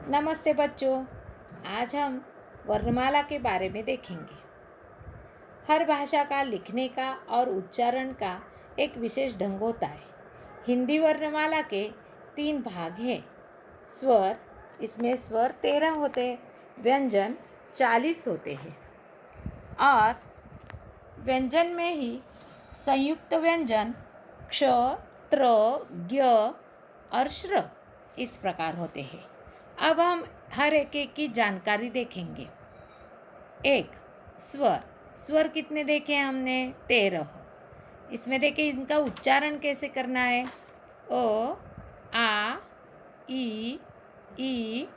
नमस्ते बच्चों। आज हम वर्णमाला के बारे में देखेंगे। हर भाषा का लिखने का और उच्चारण का एक विशेष ढंग होता है। हिंदी वर्णमाला के 3 भाग हैं। स्वर, इसमें स्वर 13 होते हैं, व्यंजन 40 होते हैं और व्यंजन में ही संयुक्त व्यंजन क्ष, त्र, ज्ञ और श्र इस प्रकार होते हैं। अब हम हर एक की जानकारी देखेंगे। एक, स्वर। स्वर कितने देखे हमने? 13। इसमें देखिए इनका उच्चारण कैसे करना है। अ, आ, ई,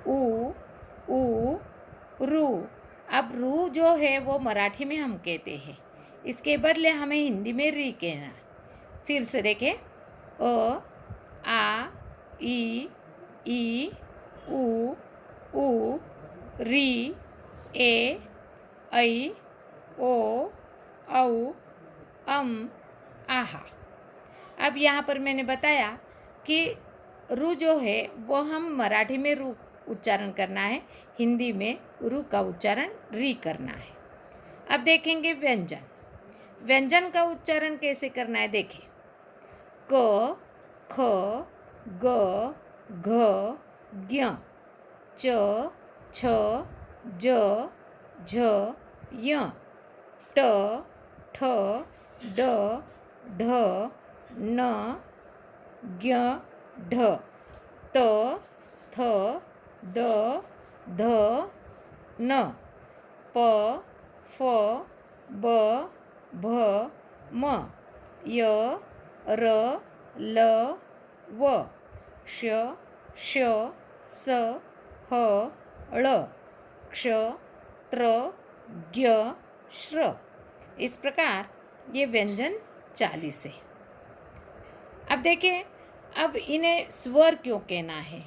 उ, रू। अब रू जो है वो मराठी में हम कहते हैं, इसके बदले हमें हिंदी में री कहना है। फिर से देखें, अ, आ, ई, उ, री, ए, ऐ, ओ, औ, आहा। अब यहाँ पर मैंने बताया कि रू जो है वो हम मराठी में रू उच्चारण करना है, हिंदी में रू का उच्चारण री करना है। अब देखेंगे व्यंजन। व्यंजन का उच्चारण कैसे करना है देखें। क, ख, ग, घ, ज्ञ, च, छ, ज, झ, य, ट, ठ, ड, ढ, न, ज्ञ, ढ, त, थ, द, ध, न, प, फ, ब, भ, म, य, र, ल, व, श, स, ह, ळ, क्ष, त्र, ज्ञ, श्र। इस प्रकार ये व्यंजन 40 है। अब देखिए, अब इन्हें स्वर क्यों कहना है।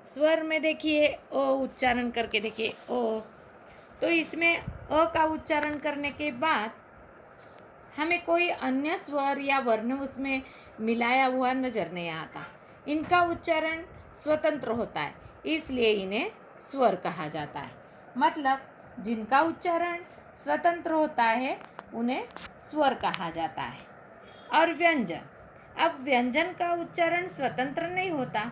स्वर में देखिए अ उच्चारण करके देखिए अ, तो इसमें अ का उच्चारण करने के बाद हमें कोई अन्य स्वर या वर्ण उसमें मिलाया हुआ नजर नहीं आता। इनका उच्चारण स्वतंत्र होता है, इसलिए इन्हें स्वर कहा जाता है। मतलब जिनका उच्चारण स्वतंत्र होता है उन्हें स्वर कहा जाता है। और व्यंजन, अब व्यंजन का उच्चारण स्वतंत्र नहीं होता।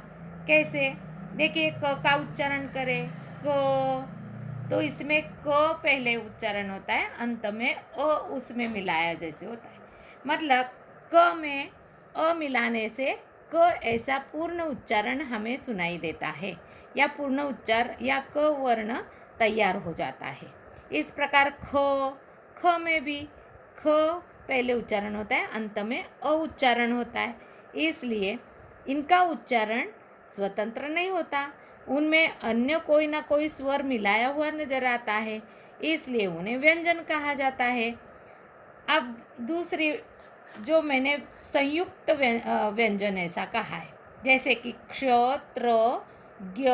कैसे? देखिए, क का उच्चारण करें, क, तो इसमें क पहले उच्चारण होता है, अंत में अ उसमें मिलाया जैसे होता है। मतलब क में अ मिलाने से क ऐसा पूर्ण उच्चारण हमें सुनाई देता है, या पूर्ण उच्चार या क वर्ण तैयार हो जाता है। इस प्रकार ख में भी ख पहले उच्चारण होता है, अंत में अ उच्चारण होता है, इसलिए इनका उच्चारण स्वतंत्र नहीं होता। उनमें अन्य कोई ना कोई स्वर मिलाया हुआ नजर आता है, इसलिए उन्हें व्यंजन कहा जाता है। अब दूसरी जो मैंने संयुक्त व्यंजन ऐसा कहा है, जैसे कि क्ष, त्र, ज्ञ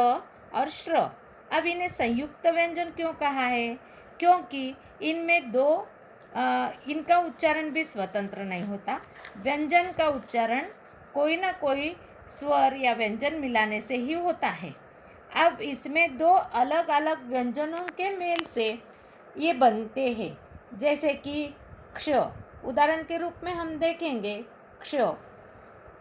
और श्र। अब इन्हें संयुक्त व्यंजन क्यों कहा है? क्योंकि इनमें इनका उच्चारण भी स्वतंत्र नहीं होता। व्यंजन का उच्चारण कोई ना कोई स्वर या व्यंजन मिलाने से ही होता है। अब इसमें 2 अलग अलग व्यंजनों के मेल से ये बनते हैं, जैसे कि क्ष। उदाहरण के रूप में हम देखेंगे क्ष।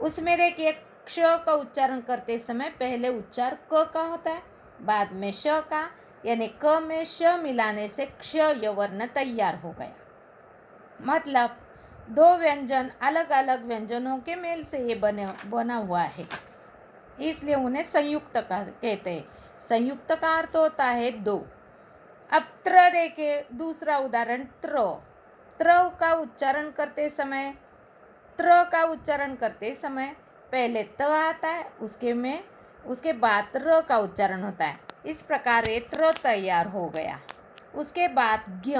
उसमें देखिए, क्ष का उच्चारण करते समय पहले उच्चार क का होता है, बाद में श का, यानी क में श मिलाने से क्ष य वर्ण तैयार हो गया। मतलब 2 व्यंजन अलग अलग व्यंजनों के मेल से ये बना हुआ है, इसलिए उन्हें संयुक्त कहते हैं। संयुक्त का अर्थ होता है 2। अब त्र देखे, दूसरा उदाहरण त्र। त्र का उच्चारण करते समय, पहले त आता है, उसके बाद र का उच्चारण होता है। इस प्रकार ये त्र तैयार हो गया। उसके बाद ज्ञ।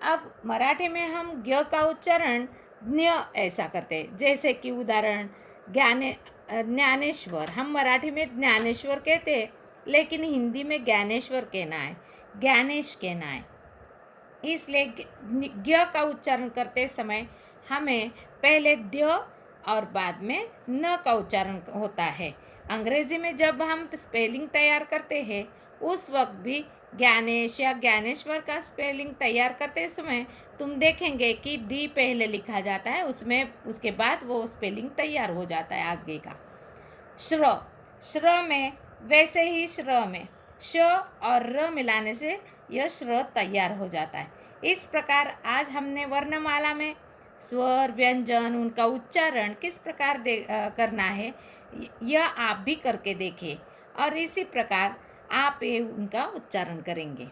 अब मराठी में हम ज्ञ का उच्चारण ज्ञ ऐसा करते हैं, जैसे कि उदाहरण ज्ञानेश्वर। हम मराठी में ज्ञानेश्वर कहते हैं, लेकिन हिंदी में ज्ञानेश्वर कहना है, ज्ञानेश कहना है। इसलिए ज्ञ का उच्चारण करते समय हमें पहले द्य और बाद में न का उच्चारण होता है। अंग्रेजी में जब हम स्पेलिंग तैयार करते हैं उस वक्त भी ज्ञानेश या ज्ञानेश्वर का स्पेलिंग तैयार करते समय तुम देखेंगे कि डी पहले लिखा जाता है, उसमें उसके बाद वो स्पेलिंग तैयार हो जाता है आगे का। श्र, श्र में वैसे ही श्र में श और र मिलाने से यह श्र तैयार हो जाता है। इस प्रकार आज हमने वर्णमाला में स्वर, व्यंजन, उनका उच्चारण किस प्रकार करना है यह आप भी करके देखें और इसी प्रकार आप ये उनका उच्चारण करेंगे।